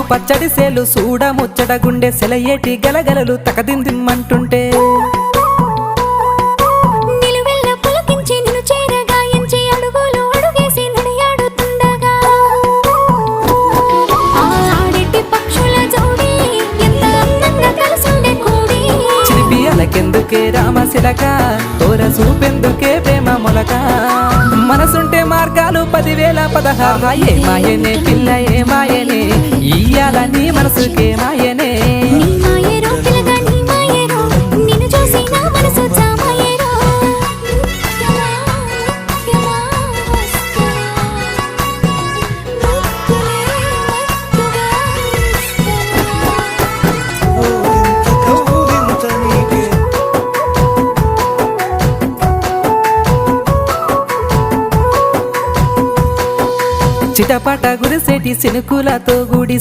పచ్చడి సేలు సూడ ముచ్చట గుండె సెలయేటి గలగలలు తకదిందిమ్మంటుంటే చిలిపియలకెందుకే రామశిలక తోర చూపెందుకే ప్రేమ మొలక మనసుంటే మార్గాలు 10,000 ఏ మాయనే పిల్ల ఏ మాయనే ఇయ్యాల నీ మనసుకే మాయనే చిటపట గురిసేటి సినుకులతో గుడి